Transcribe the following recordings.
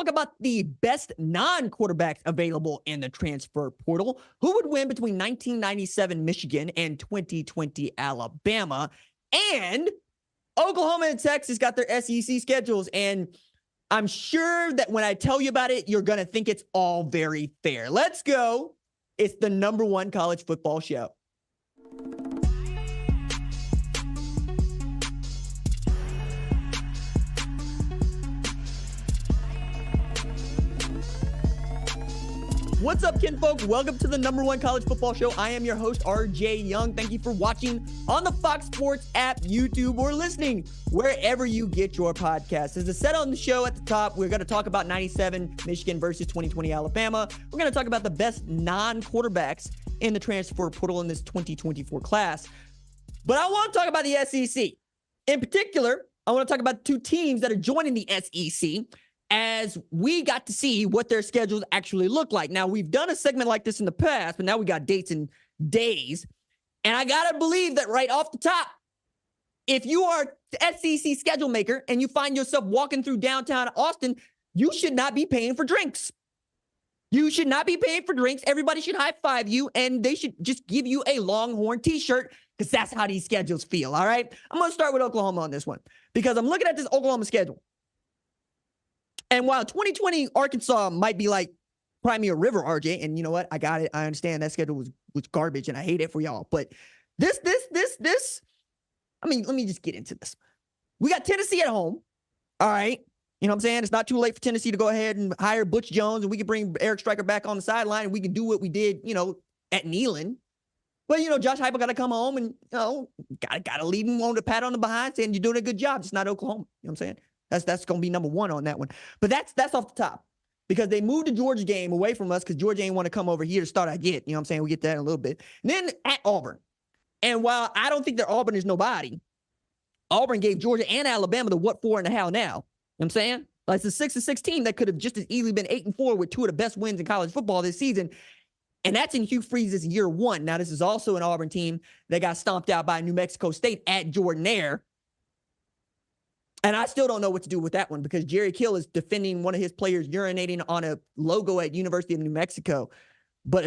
talk about the best non-quarterbacks available in the transfer portal. Who would win between 1997 Michigan and 2020 Alabama? And Oklahoma and Texas got their SEC schedules, and I'm sure that when I tell you about it, you're going to think it's all very fair. Let's go. It's the #1 college football show. What's up, kinfolk? Welcome to the #1 college football show. I am your host, RJ Young. Thank you for watching on the Fox Sports app, YouTube, or listening wherever you get your podcasts. As I said on the show at the top, we're going to talk about 97 Michigan versus 2020 Alabama. We're going to talk about the best non-quarterbacks in the transfer portal in this 2024 class. But I want to talk about the SEC. In particular, I want to talk about two teams that are joining the SEC, as we got to see what their schedules actually look like. Now, we've done a segment like this in the past, but now we got dates and days. And I got to believe that right off the top, if you are the SEC schedule maker and you find yourself walking through downtown Austin, you should not be paying for drinks. You should not be paying for drinks. Everybody should high five you, and they should just give you a Longhorn t-shirt, because that's how these schedules feel, all right? I'm going to start with Oklahoma on this one, because I'm looking at this Oklahoma schedule. And while 2020 Arkansas might be like Crimea River, RJ, and you know what? I got it. I understand that schedule was garbage, and I hate it for y'all. But this, I mean, let me just get into this. We got Tennessee at home. All right. You know what I'm saying? It's not too late for Tennessee to go ahead and hire Butch Jones, and we can bring Eric Striker back on the sideline, and we can do what we did, at Neyland. But, Josh Heupel got to come home and, got to lead him on the pat on the behind saying you're doing a good job. It's not Oklahoma. You know what I'm saying? That's going to be #1 on that one. But that's off the top, because they moved the Georgia game away from us because Georgia ain't want to come over here to start. I get, you know what I'm saying? We get that in a little bit. And then at Auburn. And while I don't think that Auburn is nobody, Auburn gave Georgia and Alabama the what for and the how now. You know what I'm saying? Like, it's a 6-6 team that could have just as easily been 8-4 with two of the best wins in college football this season. And that's in Hugh Freeze's year 1. Now, this is also an Auburn team that got stomped out by New Mexico State at Jordan-Hare. And I still don't know what to do with that one, because Jerry Kill is defending one of his players urinating on a logo at University of New Mexico, but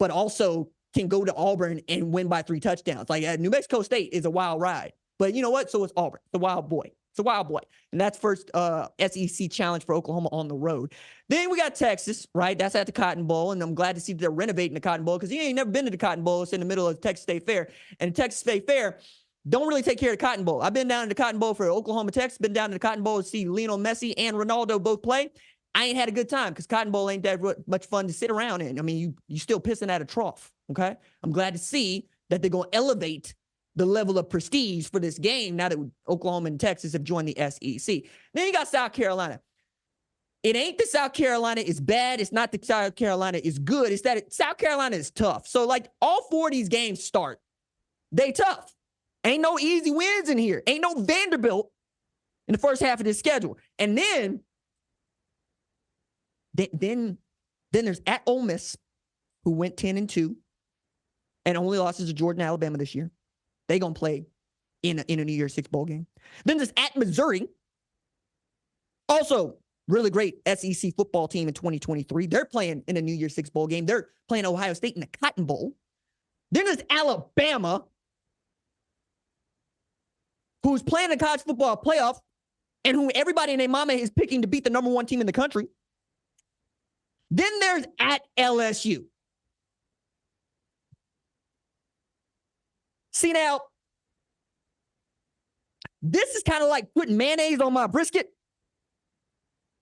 also can go to Auburn and win by 3 touchdowns. Like, New Mexico State is a wild ride. But you know what? So it's Auburn. It's a wild boy. It's a wild boy. And that's first SEC challenge for Oklahoma on the road. Then we got Texas, right? That's at the Cotton Bowl. And I'm glad to see that they're renovating the Cotton Bowl, because you ain't never been to the Cotton Bowl. It's in the middle of the Texas State Fair. And the Texas State Fair don't really take care of the Cotton Bowl. I've been down to the Cotton Bowl for Oklahoma, Texas, been down to the Cotton Bowl to see Lionel Messi and Ronaldo both play. I ain't had a good time, because Cotton Bowl ain't that much fun to sit around in. I mean, you still pissing at a trough, okay? I'm glad to see that they're going to elevate the level of prestige for this game now that Oklahoma and Texas have joined the SEC. Then you got South Carolina. It ain't that South Carolina is bad. It's not that South Carolina is good. It's that South Carolina is tough. So, like, all 4 of these games start. They tough. Ain't no easy wins in here. Ain't no Vanderbilt in the first half of this schedule. And then there's at Ole Miss, who went 10-2 and only losses to Georgia and Alabama this year. They going to play in a New Year's Six bowl game. Then there's at Missouri. Also, really great SEC football team in 2023. They're playing in a New Year's Six bowl game. They're playing Ohio State in the Cotton Bowl. Then there's Alabama, who's playing the college football playoff and who everybody and their mama is picking to beat the #1 team in the country. Then there's at LSU. See, now, this is kind of like putting mayonnaise on my brisket.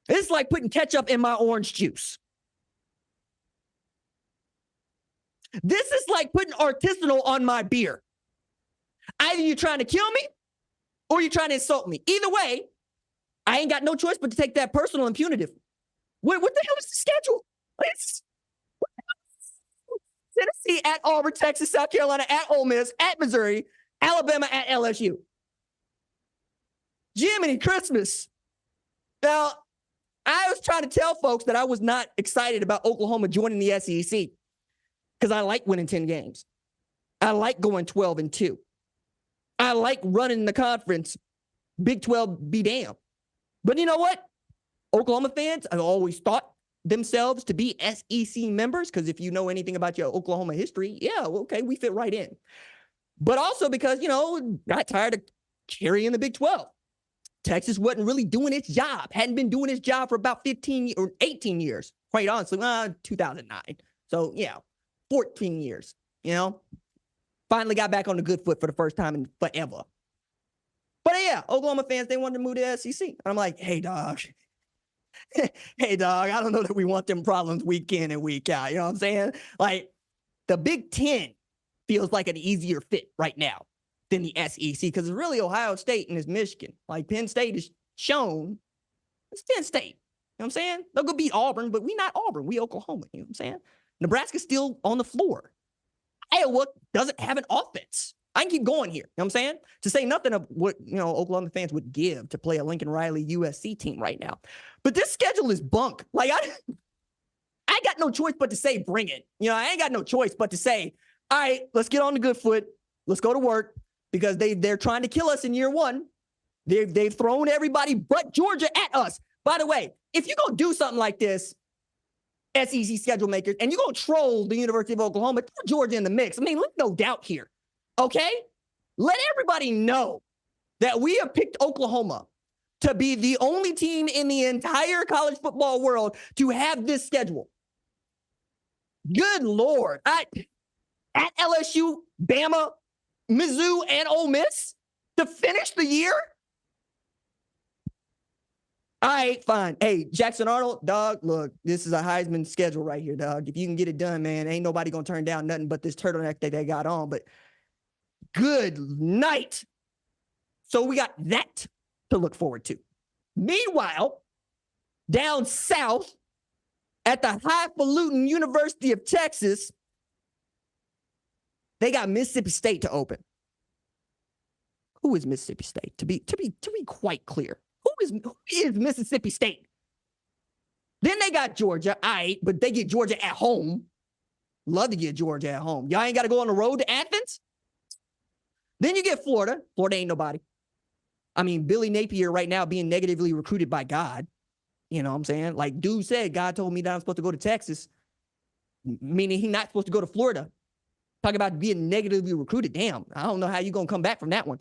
It's like putting ketchup in my orange juice. This is like putting artisanal on my beer. Either you're trying to kill me, or you're trying to insult me. Either way, I ain't got no choice but to take that personal and punitive. What the hell is the schedule? Tennessee at Auburn, Texas, South Carolina at Ole Miss, at Missouri, Alabama at LSU. Jiminy Christmas. Now, I was trying to tell folks that I was not excited about Oklahoma joining the SEC, because I like winning 10 games. I like going 12-2. I like running the conference. Big 12 be damned. But you know what? Oklahoma fans have always thought themselves to be SEC members, because if you know anything about your Oklahoma history, yeah, okay, we fit right in. But also because, got tired of carrying the Big 12. Texas wasn't really doing its job, hadn't been doing its job for about 15 or 18 years, quite honestly, 2009. So, 14 years, finally got back on the good foot for the first time in forever. But yeah, Oklahoma fans, they wanted to move to the SEC. And I'm like, hey, dog, I don't know that we want them problems week in and week out. You know what I'm saying? Like, the Big Ten feels like an easier fit right now than the SEC, because it's really Ohio State and it's Michigan. Like, Penn State is shown. It's Penn State. You know what I'm saying? They'll go beat Auburn, but we not Auburn. We Oklahoma. You know what I'm saying? Nebraska's still on the floor. Iowa doesn't have an offense. I can keep going here. You know what I'm saying? To say nothing of what, Oklahoma fans would give to play a Lincoln Riley USC team right now. But this schedule is bunk. Like, I got no choice but to say, bring it. I ain't got no choice but to say, all right, let's get on the good foot. Let's go to work, because they're trying to kill us in year one. They've thrown everybody but Georgia at us. By the way, if you're going to do something like this, SEC schedule makers, and you're going to troll the University of Oklahoma, throw Georgia in the mix. I mean, leave no doubt here. Okay? Let everybody know that we have picked Oklahoma to be the only team in the entire college football world to have this schedule. Good Lord. At LSU, Bama, Mizzou, and Ole Miss to finish the year? All right, fine. Hey, Jackson Arnold, dog, look, this is a Heisman schedule right here, dog. If you can get it done, man, ain't nobody going to turn down nothing but this turtleneck that they got on. But good night. So we got that to look forward to. Meanwhile, down south at the highfalutin University of Texas, they got Mississippi State to open. Who is Mississippi State? To be quite clear, who is Mississippi State? Then they got Georgia, all right, but they get Georgia at home. Love to get Georgia at home. Y'all ain't got to go on the road to Athens. Then you get Florida. Florida ain't nobody. I mean, Billy Napier right now being negatively recruited by God. You know what I'm saying? Like dude said, God told me that I'm supposed to go to Texas, meaning he's not supposed to go to Florida. Talk about being negatively recruited. Damn, I don't know how you're going to come back from that one.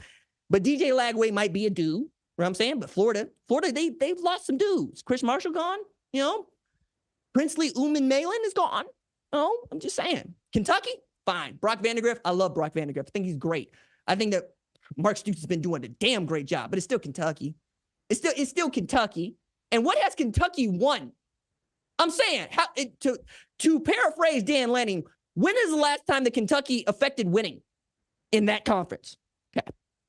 But DJ Lagway might be a dude, you know what I'm saying? But Florida, they've lost some dudes. Chris Marshall gone, Princely Uman Malin is gone. I'm just saying. Kentucky, fine. Brock Vandagriff, I love Brock Vandagriff. I think he's great. I think that Mark Stoops has been doing a damn great job, but it's still Kentucky. It's still Kentucky. And what has Kentucky won? I'm saying, to paraphrase Dan Lanning, when is the last time that Kentucky affected winning in that conference?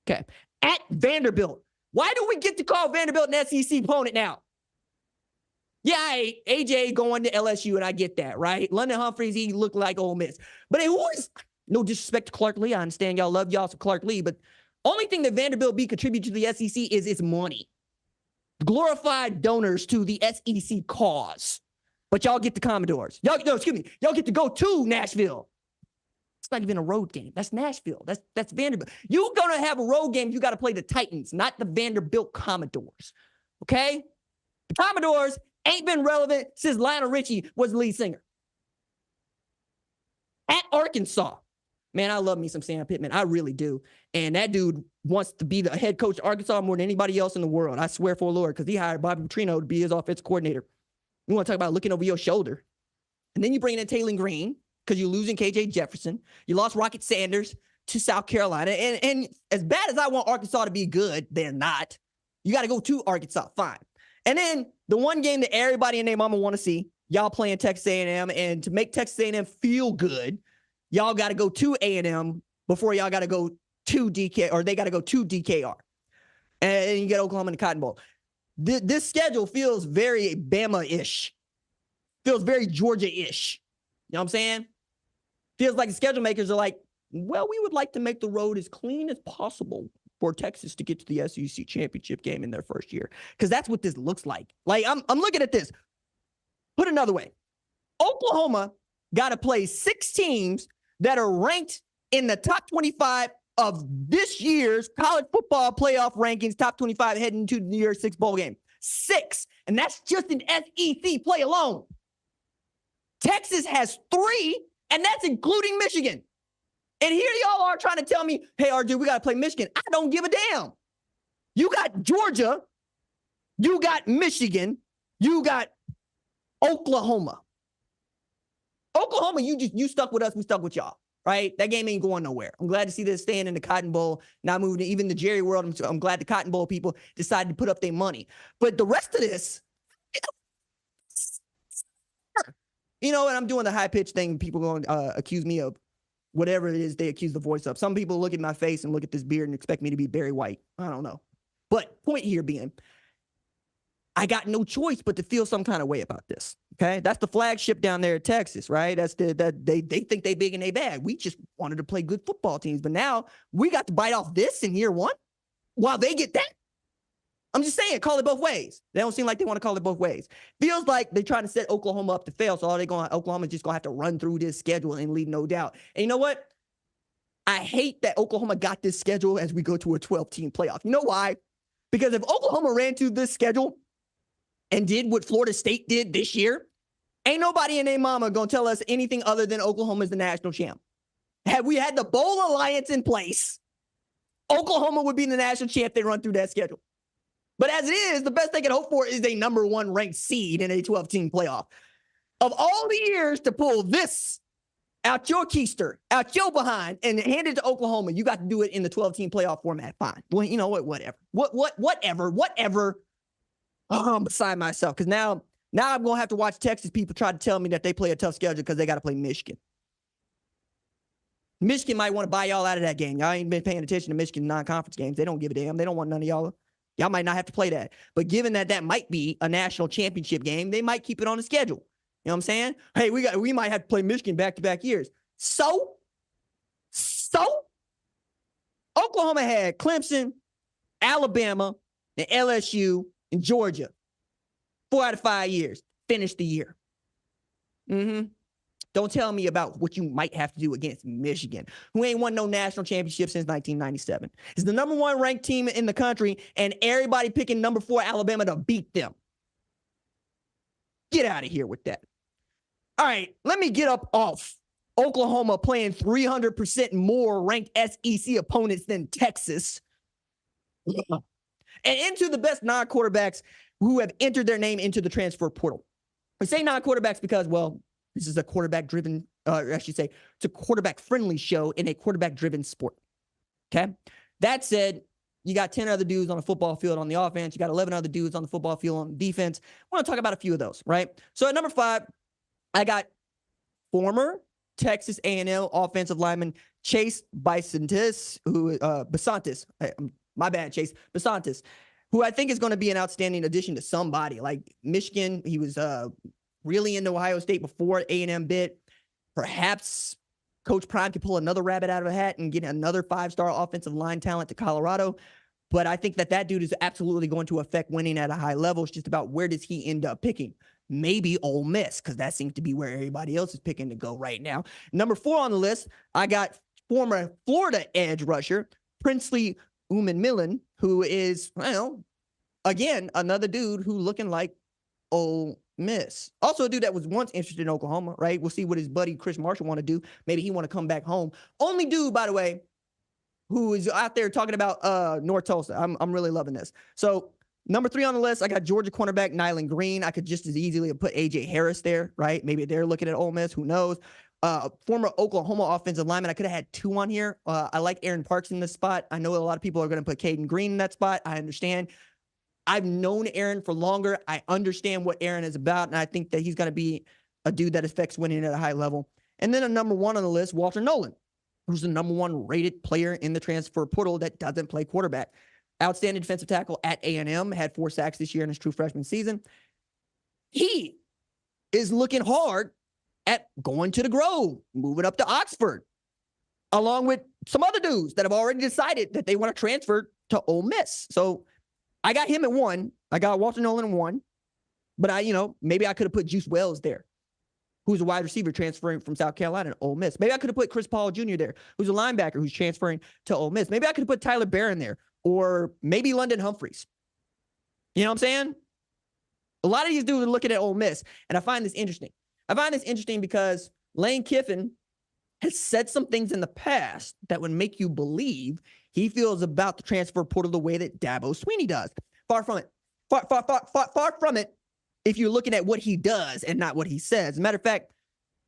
Okay. At Vanderbilt. Why do we get to call Vanderbilt an SEC opponent now? Yeah, AJ going to LSU, and I get that, right? London Humphreys, he looked like Ole Miss. But who is, no disrespect to Clark Lee. I understand y'all love y'all some Clark Lee, but only thing that Vanderbilt be contribute to the SEC is its money. Glorified donors to the SEC cause. But y'all get the Commodores. Y'all get to go to Nashville. It's not even a road game. That's Nashville. That's Vanderbilt. You're going to have a road game. You got to play the Titans, not the Vanderbilt Commodores. Okay? The Commodores ain't been relevant since Lionel Richie was the lead singer. At Arkansas. Man, I love me some Sam Pittman. I really do. And that dude wants to be the head coach of Arkansas more than anybody else in the world. I swear for the Lord, because he hired Bobby Petrino to be his offensive coordinator. You want to talk about looking over your shoulder. And then you bring in Taylor Green because you're losing KJ Jefferson. You lost Rocket Sanders to South Carolina. And as bad as I want Arkansas to be good, they're not. You got to go to Arkansas. Fine. And then the one game that everybody and their mama want to see, y'all playing Texas A&M. And to make Texas A&M feel good, y'all got to go to A&M before y'all got to go to DK, or they got to go to DKR. And you get Oklahoma in the Cotton Bowl. This schedule feels very Bama-ish. Feels very Georgia-ish. You know what I'm saying? Feels like the schedule makers are like, well, we would like to make the road as clean as possible for Texas to get to the SEC championship game in their first year. Because that's what this looks like. Like, I'm looking at this. Put it another way. Oklahoma got to play 6 teams that are ranked in the top 25 of this year's college football playoff rankings, top 25 heading to the New Year's 6 bowl game. 6. And that's just an SEC play alone. Texas has 3, and that's including Michigan. And here y'all are trying to tell me, hey, RJ, we got to play Michigan. I don't give a damn. You got Georgia. You got Michigan. You got Oklahoma. Oklahoma, you stuck with us. We stuck with y'all, right? That game ain't going nowhere. I'm glad to see this staying in the Cotton Bowl, not moving to even the Jerry World. I'm glad the Cotton Bowl people decided to put up their money. But the rest of this, and I'm doing the high-pitched thing people going to accuse me of. Whatever it is they accuse the voice of. Some people look at my face and look at this beard and expect me to be Barry White. I don't know. But point here being, I got no choice but to feel some kind of way about this. Okay? That's the flagship down there in Texas, right? That's they think they big and they bad. We just wanted to play good football teams. But now we got to bite off this in year 1 while they get that. I'm just saying, call it both ways. They don't seem like they want to call it both ways. Feels like they're trying to set Oklahoma up to fail, so Oklahoma's just going to have to run through this schedule and leave no doubt. And you know what? I hate that Oklahoma got this schedule as we go to a 12-team playoff. You know why? Because if Oklahoma ran through this schedule and did what Florida State did this year, ain't nobody in their mama going to tell us anything other than Oklahoma's the national champ. Had we had the Bowl Alliance in place, Oklahoma would be the national champ if they run through that schedule. But as it is, the best they can hope for is a number 1 ranked seed in a 12-team playoff. Of all the years to pull this out your keister, out your behind, and hand it to Oklahoma, you got to do it in the 12-team playoff format. Fine. Well, you know what? Whatever. Whatever. Oh, I'm beside myself because now I'm going to have to watch Texas people try to tell me that they play a tough schedule because they got to play Michigan. Michigan might want to buy y'all out of that game. Y'all ain't been paying attention to Michigan non-conference games. They don't give a damn. They don't want none of y'all. Y'all might not have to play that. But given that might be a national championship game, they might keep it on the schedule. You know what I'm saying? Hey, we might have to play Michigan back-to-back years. So Oklahoma had Clemson, Alabama, and LSU, and Georgia. 4 out of 5 years. Finished the year. Don't tell me about what you might have to do against Michigan, who ain't won no national championship since 1997. It's the number 1 ranked team in the country, and everybody picking number 4 Alabama to beat them. Get out of here with that. All right, let me get up off Oklahoma playing 300% more ranked SEC opponents than Texas. And into the best non-quarterbacks who have entered their name into the transfer portal. I say non-quarterbacks because, well, this is a quarterback-driven, it's a quarterback-friendly show in a quarterback-driven sport. Okay? That said, you got 10 other dudes on the football field on the offense. You got 11 other dudes on the football field on defense. I want to talk about a few of those, right? So at number 5, I got former Texas A&M offensive lineman Chase Bisontis, Bisontis, who I think is going to be an outstanding addition to somebody. Like Michigan, he was really into Ohio State before A&M bit. Perhaps Coach Prime could pull another rabbit out of a hat and get another 5-star offensive line talent to Colorado. But I think that dude is absolutely going to affect winning at a high level. It's just about where does he end up picking. Maybe Ole Miss, because that seems to be where everybody else is picking to go right now. Number 4 on the list, I got former Florida edge rusher, Princely Umanmielen, who is, again, another dude who looking like Ole Miss. Also a dude that was once interested in Oklahoma, right? We'll see what his buddy Chris Marshall want to do. Maybe he want to come back home. Only dude, by the way, who is out there talking about North Tulsa. I'm really loving this. So number 3 on the list, I got Georgia cornerback Nyland Green. I could just as easily have put A.J. Harris there, right? Maybe they're looking at Ole Miss. Who knows? Former Oklahoma offensive lineman. I could have had 2 on here. I like Aaron Parks in this spot. I know a lot of people are going to put Caden Green in that spot. I understand. I've known Aaron for longer. I understand what Aaron is about, and I think that he's going to be a dude that affects winning at a high level. And then a number 1 on the list, Walter Nolan, who's the number 1 rated player in the transfer portal that doesn't play quarterback. Outstanding defensive tackle at A&M, had 4 sacks this year in his true freshman season. He is looking hard at going to the Grove, moving up to Oxford, along with some other dudes that have already decided that they want to transfer to Ole Miss. So I got him at 1. I got Walter Nolan at 1. But maybe I could have put Juice Wells there, who's a wide receiver transferring from South Carolina to Ole Miss. Maybe I could have put Chris Paul Jr. there, who's a linebacker who's transferring to Ole Miss. Maybe I could have put Tyler Barron there, or maybe London Humphreys. You know what I'm saying? A lot of these dudes are looking at Ole Miss, and I find this interesting. I find this interesting because Lane Kiffin has said some things in the past that would make you believe he feels about the transfer portal the way that Dabo Swinney does. Far from it. Far from it if you're looking at what he does and not what he says. As a matter of fact,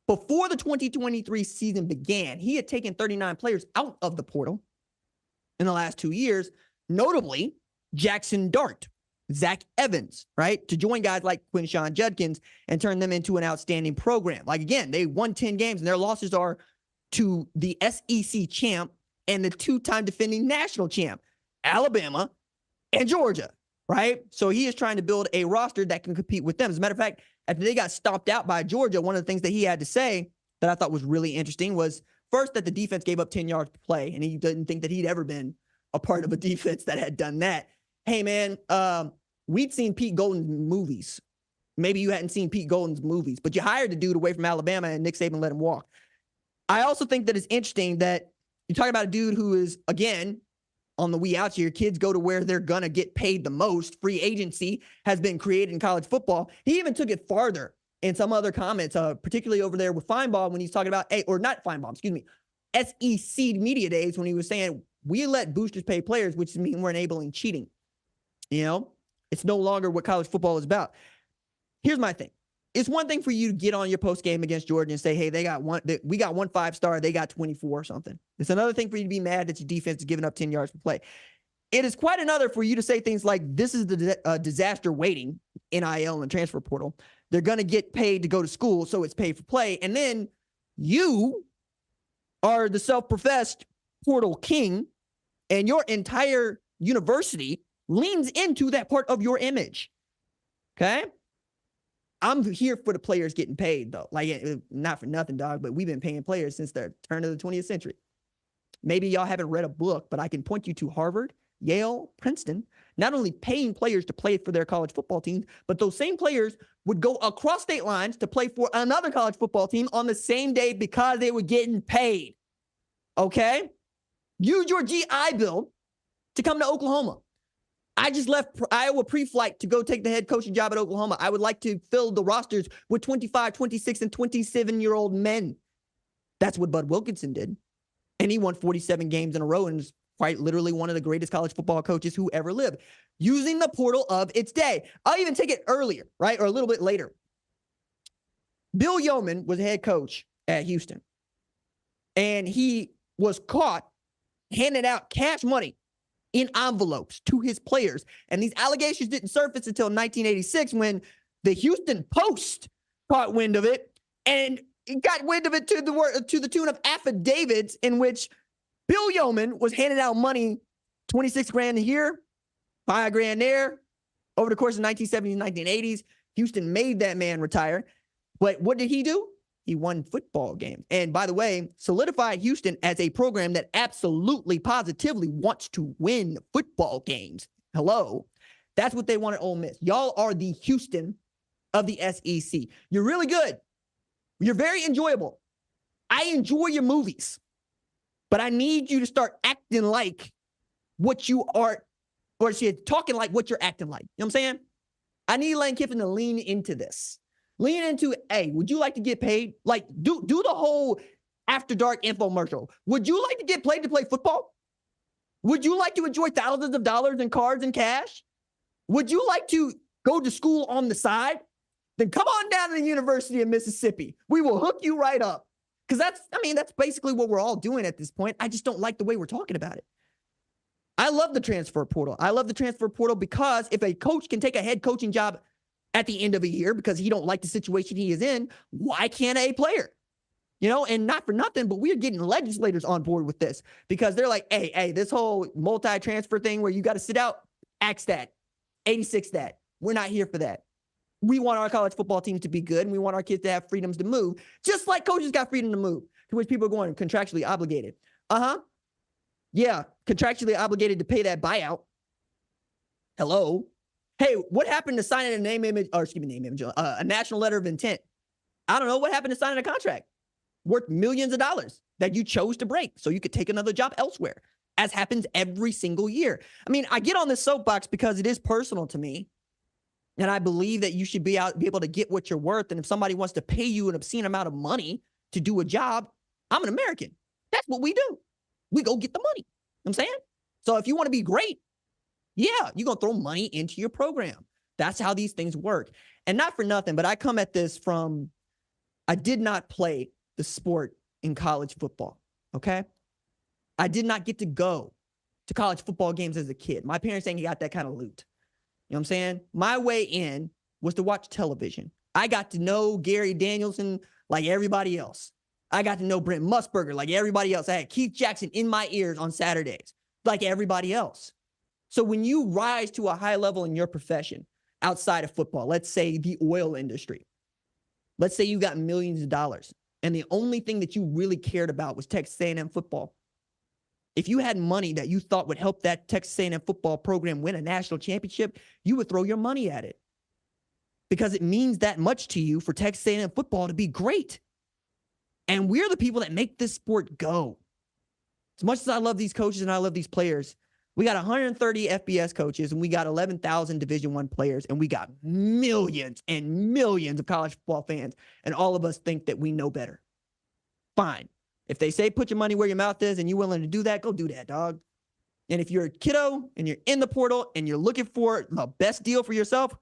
before the 2023 season began, he had taken 39 players out of the portal in the last 2 years, notably Jackson Dart, Zach Evans, right, to join guys like Quinshon Judkins and turn them into an outstanding program. Like, again, they won 10 games, and their losses are to the SEC champ and the two-time defending national champ, Alabama and Georgia, right? So he is trying to build a roster that can compete with them. As a matter of fact, after they got stomped out by Georgia, one of the things that he had to say that I thought was really interesting was, first, that the defense gave up 10 yards per play, and he didn't think that he'd ever been a part of a defense that had done that. Hey, man, we'd seen Pete Golden's movies. Maybe you hadn't seen Pete Golden's movies, but you hired the dude away from Alabama, and Nick Saban let him walk. I also think that it's interesting that you're talking about a dude who is, again, on the wee outs here, kids go to where they're going to get paid the most. Free agency has been created in college football. He even took it farther in some other comments, particularly over there with Feinbaum when he's talking about, SEC media days when he was saying, we let boosters pay players, which means we're enabling cheating. You know, it's no longer what college football is about. Here's my thing. It's one thing for you to get on your post game against Georgia and say, hey, we got one 5-star, they got 24 or something. It's another thing for you to be mad that your defense is giving up 10 yards per play. It is quite another for you to say things like, this is the disaster waiting, NIL and transfer portal. They're going to get paid to go to school, so it's paid for play. And then you are the self-professed portal king, and your entire university leans into that part of your image. Okay? I'm here for the players getting paid, though. Like, not for nothing, dog, but we've been paying players since the turn of the 20th century. Maybe y'all haven't read a book, but I can point you to Harvard, Yale, Princeton, not only paying players to play for their college football teams, but those same players would go across state lines to play for another college football team on the same day because they were getting paid. Okay? Use your GI Bill to come to Oklahoma. I just left Iowa pre-flight to go take the head coaching job at Oklahoma. I would like to fill the rosters with 25, 26, and 27-year-old men. That's what Bud Wilkinson did. And he won 47 games in a row and is quite literally one of the greatest college football coaches who ever lived, using the portal of its day. I'll even take it earlier, right, or a little bit later. Bill Yeoman was head coach at Houston, and he was caught handing out cash money in envelopes to his players. And these allegations didn't surface until 1986 when the Houston Post caught wind of it, and it got wind of it to the tune of affidavits in which Bill Yeoman was handing out money, 26 grand here, 5 grand there. Over the course of 1970s and 1980s, Houston made that man retire. But what did he do? He won football games. And by the way, solidified Houston as a program that absolutely, positively wants to win football games. Hello. That's what they want at Ole Miss. Y'all are the Houston of the SEC. You're really good. You're very enjoyable. I enjoy your movies. But I need you to start acting like what you are, or talking like what you're acting like. You know what I'm saying? I need Lane Kiffin to lean into this. Lean into, hey, would you like to get paid? Like, do the whole After Dark infomercial. Would you like to get paid to play football? Would you like to enjoy thousands of dollars in cards and cash? Would you like to go to school on the side? Then come on down to the University of Mississippi. We will hook you right up. Because that's basically what we're all doing at this point. I just don't like the way we're talking about it. I love the transfer portal. I love the transfer portal because if a coach can take a head coaching job at the end of a year because he don't like the situation he is in, why can't a player? You know, and not for nothing, but we're getting legislators on board with this because they're like, hey, this whole multi-transfer thing where you got to sit out, axe that, 86 that. We're not here for that. We want our college football team to be good, and we want our kids to have freedoms to move, just like coaches got freedom to move, to which people are going contractually obligated. Yeah, contractually obligated to pay that buyout. Hello. Hey, what happened to signing a national letter of intent? I don't know. What happened to signing a contract worth millions of dollars that you chose to break so you could take another job elsewhere, as happens every single year? I mean, I get on this soapbox because it is personal to me. And I believe that you should be able to get what you're worth. And if somebody wants to pay you an obscene amount of money to do a job, I'm an American. That's what we do. We go get the money. You know what I'm saying? So if you want to be great, yeah, you're going to throw money into your program. That's how these things work. And not for nothing, but I come at this from, I did not play the sport in college football, okay? I did not get to go to college football games as a kid. My parents ain't got that kind of loot. You know what I'm saying? My way in was to watch television. I got to know Gary Danielson like everybody else. I got to know Brent Musburger like everybody else. I had Keith Jackson in my ears on Saturdays like everybody else. So when you rise to a high level in your profession outside of football, let's say the oil industry, let's say you got millions of dollars and the only thing that you really cared about was Texas A&M football. If you had money that you thought would help that Texas A&M football program win a national championship, you would throw your money at it because it means that much to you for Texas A&M football to be great. And we're the people that make this sport go. As much as I love these coaches and I love these players, we got 130 FBS coaches and we got 11,000 Division I players and we got millions and millions of college football fans. And all of us think that we know better. Fine. If they say put your money where your mouth is and you're willing to do that, go do that, dog. And if you're a kiddo and you're in the portal and you're looking for the best deal for yourself,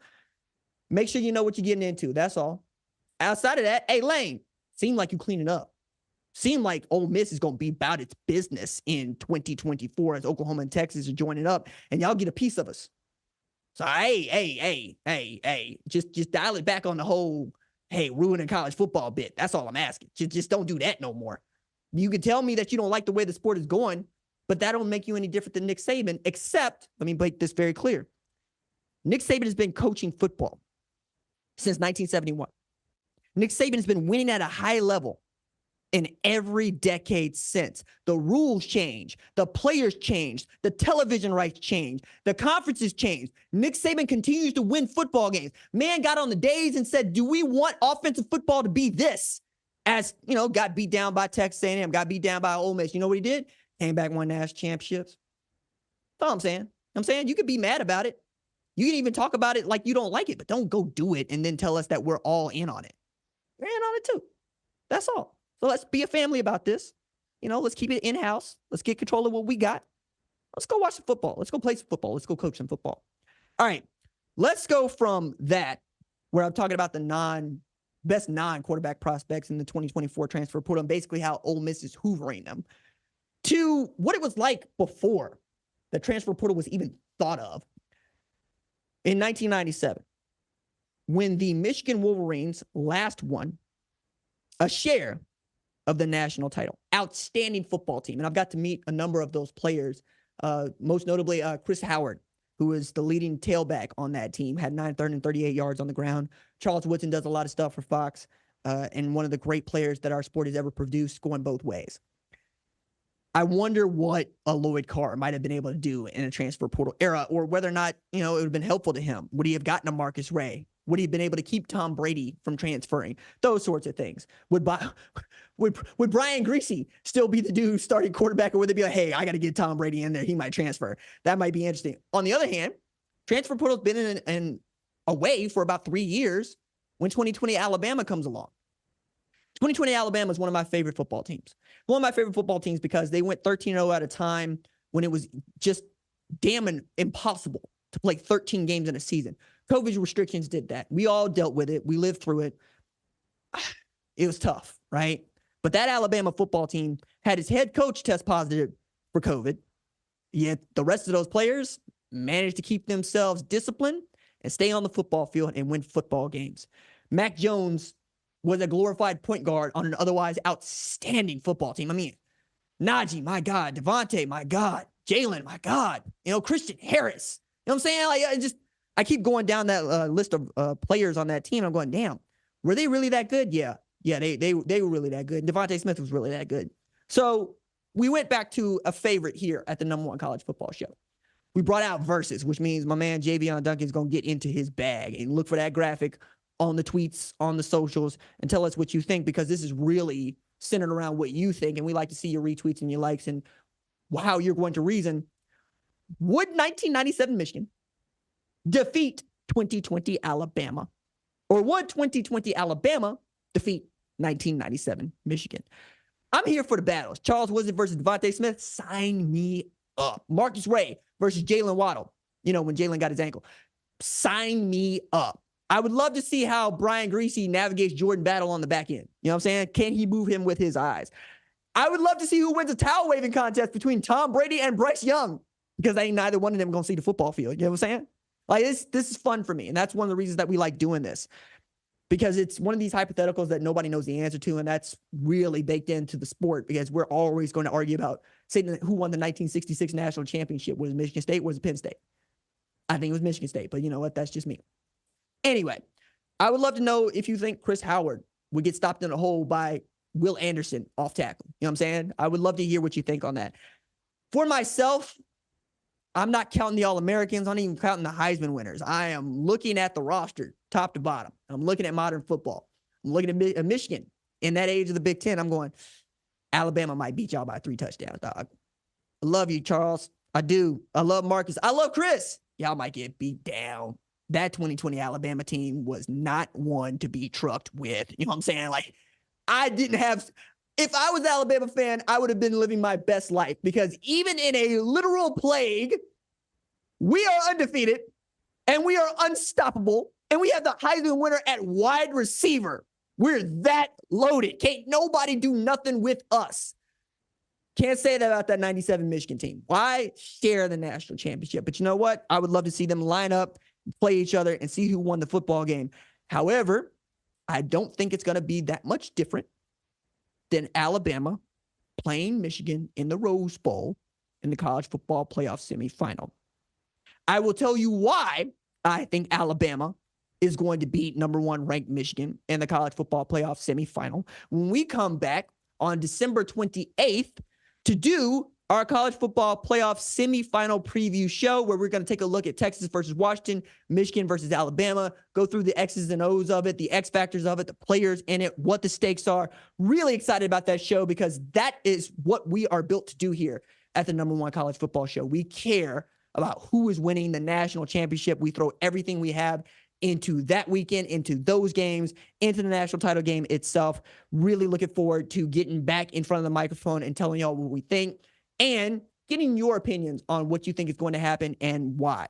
make sure you know what you're getting into. That's all. Outside of that, hey, Lane, seem like you cleaning up. Seem like Ole Miss is going to be about its business in 2024 as Oklahoma and Texas are joining up, and y'all get a piece of us. So, hey, just dial it back on the whole, hey, ruining college football bit. That's all I'm asking. Just don't do that no more. You can tell me that you don't like the way the sport is going, but that don't make you any different than Nick Saban, except, let me make this very clear. Nick Saban has been coaching football since 1971. Nick Saban has been winning at a high level in every decade since. The rules change, the players changed, the television rights changed, the conferences changed. Nick Saban continues to win football games. Man got on the days and said, do we want offensive football to be this? As, you know, got beat down by Texas A&M, got beat down by Ole Miss. You know what he did? Came back, won national championships. That's all I'm saying. I'm saying you could be mad about it. You can even talk about it like you don't like it, but don't go do it and then tell us that we're all in on it. We're in on it too. That's all. So let's be a family about this. You know, let's keep it in-house. Let's get control of what we got. Let's go watch some football. Let's go play some football. Let's go coach some football. All right. Let's go from that, where I'm talking about the best non-quarterback prospects in the 2024 transfer portal and basically how Ole Miss is hoovering them, to what it was like before the transfer portal was even thought of. In 1997, when the Michigan Wolverines last won a share of the national title. Outstanding football team. And I've got to meet a number of those players, most notably Chris Howard, who is the leading tailback on that team, had 938 yards on the ground. Charles Woodson does a lot of stuff for Fox, and one of the great players that our sport has ever produced, going both ways. I wonder what a Lloyd Carr might have been able to do in a transfer portal era, or whether or not, you know, it would have been helpful to him. Would he have gotten a Marcus Ray? Would he have been able to keep Tom Brady from transferring? Those sorts of things. Would Brian Greasy still be the dude starting quarterback, or would they be like, hey, I got to get Tom Brady in there, he might transfer? That might be interesting. On the other hand, transfer portal's been in away for about 3 years when 2020 Alabama comes along. 2020 Alabama is one of my favorite football teams. One of my favorite football teams because they went 13-0 at a time when it was just damn impossible to play 13 games in a season. COVID restrictions did that. We all dealt with it. We lived through it. It was tough, right? But that Alabama football team had its head coach test positive for COVID. Yet the rest of those players managed to keep themselves disciplined and stay on the football field and win football games. Mac Jones was a glorified point guard on an otherwise outstanding football team. I mean, Najee, my God. DeVonta, my God. Jalen, my God. You know, Christian Harris. You know what I'm saying? Like, I keep going down that list of players on that team. I'm going, damn, were they really that good? Yeah, they were really that good. DeVonta Smith was really that good. So we went back to a favorite here at the #1 college football show. We brought out verses, which means my man Javion Duncan is going to get into his bag and look for that graphic on the tweets, on the socials, and tell us what you think, because this is really centered around what you think, and we like to see your retweets and your likes and how you're going to reason. Would 1997 Michigan defeat 2020 Alabama? Or would 2020 Alabama defeat 1997 Michigan? I'm here for the battles. Charles Woodson versus DeVonta Smith. Sign me up. Marcus Ray versus Jalen Waddle. You know, when Jalen got his ankle. Sign me up. I would love to see how Brian Greasy navigates Jordan Battle on the back end. You know what I'm saying? Can he move him with his eyes? I would love to see who wins a towel waving contest between Tom Brady and Bryce Young, because ain't neither one of them going to see the football field. You know what I'm saying? Like, this is fun for me. And that's one of the reasons that we like doing this, because it's one of these hypotheticals that nobody knows the answer to. And that's really baked into the sport, because we're always going to argue about saying who won the 1966 national championship. Was it Michigan State? Was it Penn State? I think it was Michigan State, but you know what? That's just me. Anyway, I would love to know if you think Chris Howard would get stopped in a hole by Will Anderson off tackle. You know what I'm saying? I would love to hear what you think on that. For myself, I'm not counting the All-Americans. I'm not even counting the Heisman winners. I am looking at the roster, top to bottom. I'm looking at modern football. I'm looking at Michigan. In that age of the Big Ten, I'm going, Alabama might beat y'all by 3 touchdowns, dog. I love you, Charles. I do. I love Marcus. I love Chris. Y'all might get beat down. That 2020 Alabama team was not one to be trucked with. You know what I'm saying? Like, I didn't have... If I was an Alabama fan, I would have been living my best life, because even in a literal plague, we are undefeated and we are unstoppable, and we have the Heisman winner at wide receiver. We're that loaded. Can't nobody do nothing with us. Can't say that about that 97 Michigan team. Why share the national championship? But you know what? I would love to see them line up, play each other, and see who won the football game. However, I don't think it's going to be that much different than Alabama playing Michigan in the Rose Bowl in the college football playoff semifinal. I will tell you why I think Alabama is going to beat number 1 ranked Michigan in the college football playoff semifinal when we come back on December 28th to do our college football playoff semifinal preview show, where we're going to take a look at Texas versus Washington, Michigan versus Alabama, go through the X's and O's of it, the X factors of it, the players in it, what the stakes are. Really excited about that show, because that is what we are built to do here at the number 1 college football show. We care about who is winning the national championship. We throw everything we have into that weekend, into those games, into the national title game itself. Really looking forward to getting back in front of the microphone and telling y'all what we think, and getting your opinions on what you think is going to happen and why.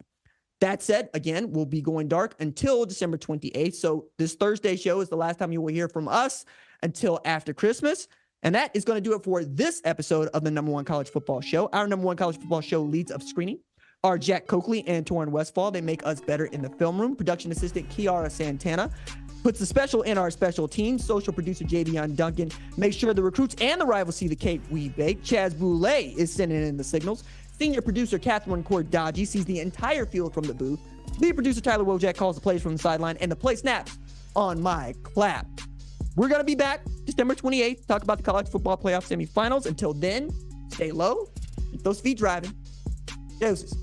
That said, again, we'll be going dark until December 28th. So this Thursday show is the last time you will hear from us until after Christmas. And that is going to do it for this episode of the number 1 college football show. Our number 1 college football show leads of screening are Jack Coakley and Torrin Westfall. They make us better in the film room. Production assistant Kiara Santana puts the special in our special team. Social producer Javion Duncan makes sure the recruits and the rivals see the cake we bake. Chaz Boulay is sending in the signals. Senior producer Catherine Cordaji sees the entire field from the booth. Lead producer Tyler Wojak calls the plays from the sideline, and the play snaps on my clap. We're going to be back December 28th, talk about the college football playoff semifinals. Until then, stay low, keep those feet driving. Deuces.